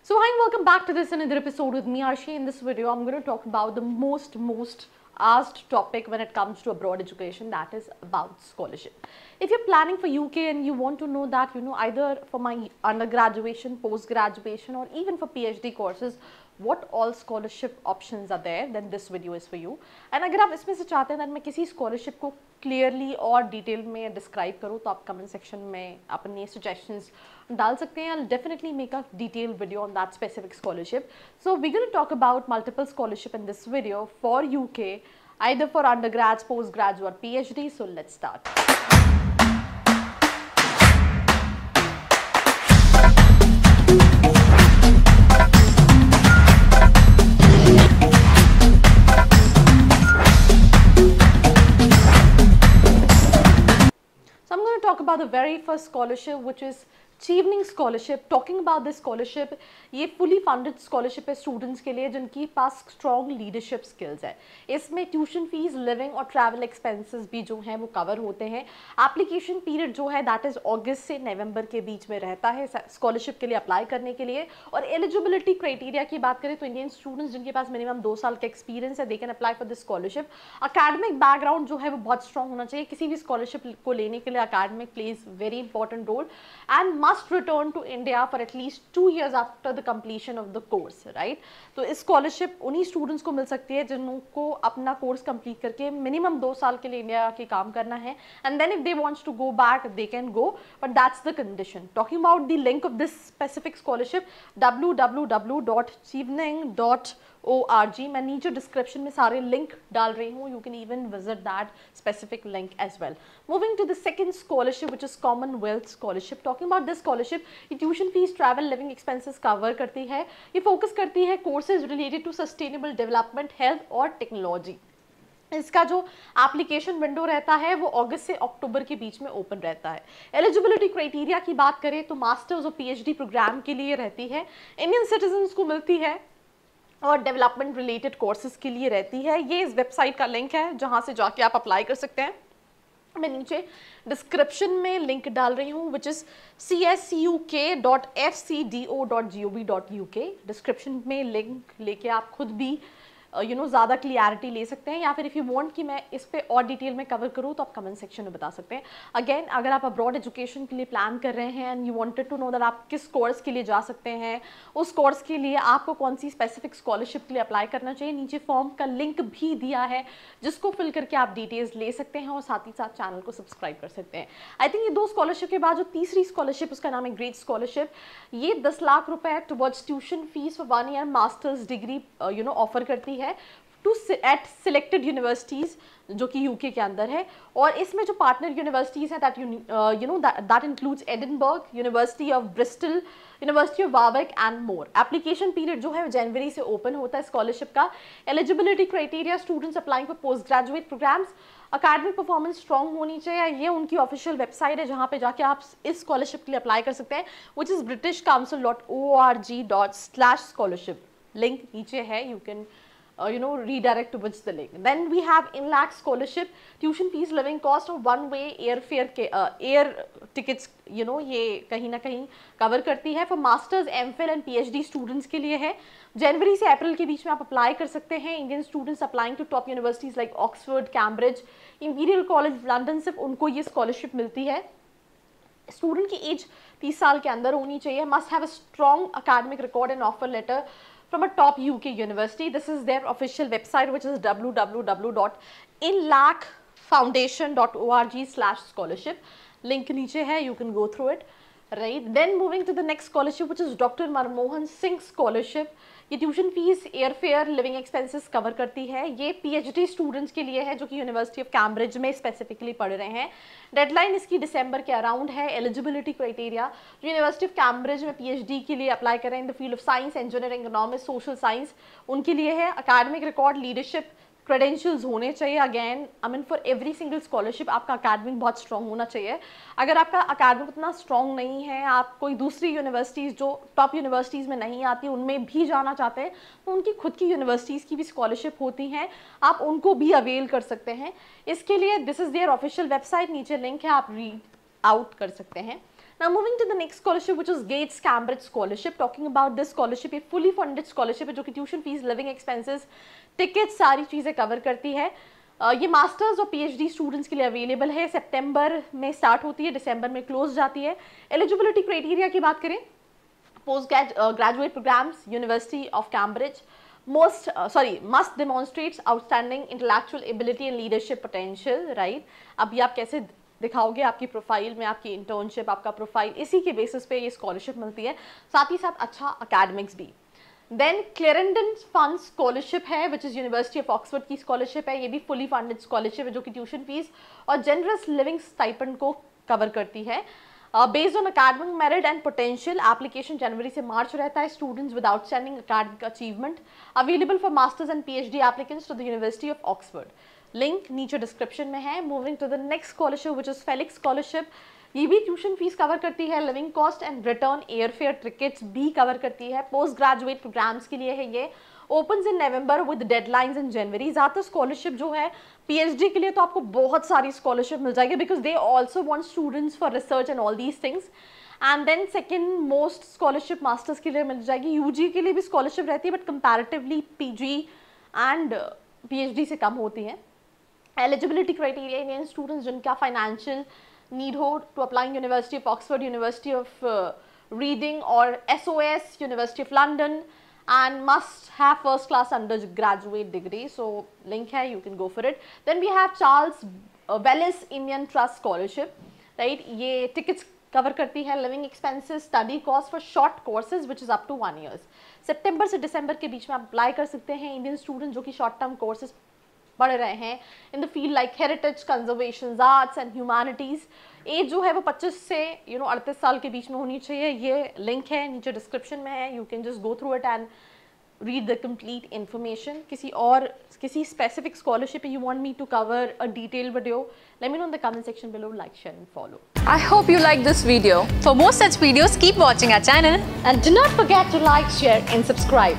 So hi and welcome back to this another episode with me Arshi. In this video I'm going to talk about the most asked topic when it comes to abroad education, that is about scholarship. If you're planning for UK and you want to know that either for my undergraduation, post graduation or even for PhD courses what all scholarship options are there, then this video is for you. And अगर आप इसमें से चाहते हैं that मैं किसी scholarship को clearly और detail में describe करूँ तो आप comment section में अपने suggestions डाल सकते हैं. I'll definitely make a detailed video on that specific scholarship. So we're going to talk about multiple scholarship in this video for UK, either for undergrads, postgrads or PhD. So let's start. So I'm going to talk about the very first scholarship, which is Chevening Scholarship. Talking about this scholarship, ये fully funded scholarship है students के लिए जिनकी पास strong leadership skills है. इसमें tuition fees, living और travel expenses भी जो हैं वो cover होते हैं. Application period जो है that is August से November के बीच में रहता है scholarship के लिए apply करने के लिए. और eligibility criteria की बात करें तो Indian students जिनके पास minimum 2 साल का experience है they can apply for this scholarship. Academic background जो है वो बहुत strong होना चाहिए. किसी भी scholarship को लेने के लिए academic plays very important role and must return to India for at least 2 years after the completion of the course, right? तो इस scholarship उन्हीं students को मिल सकती है जिनको अपना course complete करके minimum 2 साल के लिए इंडिया के काम करना है, and then if they want to go back they can go, but that's the condition. Talking about the link of this specific scholarship, www.chevening.org. मैं नीचे description में सारे link डाल रही हूँ. You can even visit that specific link as well. Moving to the second scholarship, which is Commonwealth Scholarship. Talking about this scholarship, ये tuition fees, travel, living expenses cover करती है. ये focus करती है courses related to sustainable development, health और technology. इसका जो application window रहता है वो अगस्त से अक्टूबर के बीच में ओपन रहता है. एलिजिबिलिटी क्राइटेरिया की बात करें तो मास्टर्स और पीएचडी प्रोग्राम के लिए रहती है, इंडियन सिटीजन्स को मिलती है और डेवलपमेंट रिलेटेड कोर्सेज के लिए रहती है. ये इस वेबसाइट का लिंक है जहां से जाके आप अप्लाई कर सकते हैं. मैं नीचे डिस्क्रिप्शन में लिंक डाल रही हूँ which is csuk.fcdo.gov.uk. डिस्क्रिप्शन में लिंक लेके आप खुद भी ज़्यादा क्लियरिटी ले सकते हैं, या फिर इफ़ यू वांट कि मैं इस पे और डिटेल में कवर करूँ तो आप कमेंट सेक्शन में बता सकते हैं. अगेन अगर आप अब्रॉड एजुकेशन के लिए प्लान कर रहे हैं and you wanted to know that आप किस कोर्स के लिए जा सकते हैं, उस कोर्स के लिए आपको कौन सी स्पेसिफिक स्कॉलरशिप के लिए अप्लाई करना चाहिए, नीचे फॉर्म का लिंक भी दिया है जिसको फिल करके आप डिटेल्स ले सकते हैं और साथ ही साथ चैनल को सब्सक्राइब कर सकते हैं. आई थिंक ये 2 स्कॉलरशिप के बाद जो तीसरी स्कॉलरशिप उसका नाम है ग्रेट स्कॉलरशिप. ये 10 लाख रुपए towards tuition fees for 1 year masters degree offer करती है टू एट सिलेक्टेड यूनिवर्सिटीज़ जो कि यूके के अंदर है. और इसमें जो पार्टनर यूनिवर्सिटीज़ हैं that includes Edinburgh, University of Bristol, University of Warwick and more. Application period जो है जनवरी से ओपन होता है स्कॉलरशिप का. Eligibility criteria, students applying for post graduate programmes, academic performance strong होनी चाहिए. ये उनकी ऑफिशियल वेबसाइट है जहाँ पे जाके आप इस स्कॉलरशिप के लिए अप्लाई कर सकते हैं which is britishcouncil.org/scholarship. लिंक नीचे है, you can redirect towards the link. Then we have INLAC scholarship, tuition fees, living cost of one way airfare के air tickets ये कहीं ना कहीं कवर करती है. For masters, MPhil and PhD students के लिए है. जनवरी से अप्रैल के बीच में आप अप्लाई कर सकते हैं. Indian students applying to top universities like Oxford, Cambridge, Imperial College London, सिर्फ उनको ये स्कॉलरशिप मिलती है. स्टूडेंट की एज 30 साल के अंदर होनी चाहिए. Must have a strong academic record and offer letter from a top UK university. This is their official website which is www.inlacfoundation.org/scholarship. Link नीचे है, you can go through it. Right. Then moving to the next scholarship which is Dr. Manmohan Singh scholarship. ये tuition fees, air fare, living expenses cover करती है. ये PhD students के लिए है जो कि यूनिवर्सिटी ऑफ कैम्ब्रिज में स्पेसिफिकली पढ़ रहे हैं. डेडलाइन इसकी दिसंबर के अराउंड है. Eligibility criteria, university of Cambridge में पीएचडी के लिए अप्लाई कर रहे हैं in the field of science, engineering, economics, social science, उनके लिए है. अकेडमिक रिकॉर्ड, लीडरशिप क्रेडेंशियल्स होने चाहिए. Again I mean for every single scholarship आपका अकेडमिक बहुत स्ट्रॉन्ग होना चाहिए. अगर आपका अकेडमिक उतना स्ट्रॉन्ग नहीं है, आप कोई दूसरी यूनिवर्सिटीज़ जो टॉप यूनिवर्सिटीज़ में नहीं आती उनमें भी जाना चाहते हैं तो उनकी खुद की यूनिवर्सिटीज़ की भी स्कॉलरशिप होती हैं, आप उनको भी अवेल कर सकते हैं. इसके लिए this is there official website, नीचे लिंक है, आप रीड आउट कर सकते हैं. Now moving to the next scholarship, which is Gates Cambridge Scholarship. Talking about this scholarship, ये fully funded scholarship है जो कि tuition fees, living expenses, tickets, सारी चीज़ें cover करती है। ये मास्टर्स और पीएचडी स्टूडेंट्स के लिए अवेलेबल है। सितंबर में स्टार्ट होती है, दिसंबर में क्लोज जाती है। एलिजिबिलिटी क्राइटेरिया की बात करें, post graduate programmes, University of Cambridge, must demonstrates outstanding intellectual ability and leadership potential, right. अभी आप कैसे दिखाओगे आपकी प्रोफाइल में, आपकी इंटर्नशिप, आपका प्रोफाइल, इसी के बेसिस पे ये स्कॉलरशिप मिलती है, साथ ही साथ अच्छा अकेडमिक्स भी। देन क्लेरेंडन फंड स्कॉलरशिप है, which is university of Oxford की स्कॉलरशिप है। ये भी फुली फंडेड स्कॉलरशिप है जो कि ट्यूशन फीस और जनरस लिविंग स्टाइपेंड को कवर करती है। Based on academic merit and potential, application जनवरी से मार्च रहता है। Students with outstanding academic achievement, available for masters and PhD applicants to the university of Oxford. Link नीचे डिस्क्रिप्शन में है। Moving to the next scholarship which is Felix scholarship. ये भी ट्यूशन फीस कवर करती है, living cost and return airfare tickets भी cover करती है। पोस्ट ग्रेजुएट प्रोग्राम्स के लिए है ये। Opens in November with deadlines in January. ज़्यादातर स्कॉलरशिप जो है पीएचडी के लिए तो आपको बहुत सारी स्कॉलरशिप मिल जाएगी, because they also want students for research and all these things. And then second most scholarship masters के लिए मिल जाएगी। यूजी के लिए भी स्कॉलरशिप रहती है, but comparatively PG and PhD से कम होती है। एलिजिबिलिटी क्राइटेरिया, इंडियन स्टूडेंट्स जिनका फाइनेंशियल नीड हो to applying University of Oxford, University of Reading और SOS, University of London, and must have first class undergraduate degree. So link है, you can go for it. Then we have Charles Wallace Indian Trust Scholarship, right? ये tickets cover करती है, living expenses, study cost for short courses which is up to 1 year. सितंबर से दिसंबर के बीच में आप apply कर सकते हैं। इंडियन स्टूडेंट जो कि शॉर्ट टर्म कोर्सेज पढ़ रहे हैं in the field like heritage, conservation, arts and humanities. As जो है वो 25 से 38 साल के बीच में होनी चाहिए। ये लिंक है नीचे डिस्क्रिप्शन में है, you can just go through it and read the complete information. किसी specific scholarship you want me to cover a detailed video, let me know in the comment section below. Like, share and follow. I hope you like this video. For more such videos, keep watching our channel and do not forget to like, share and subscribe.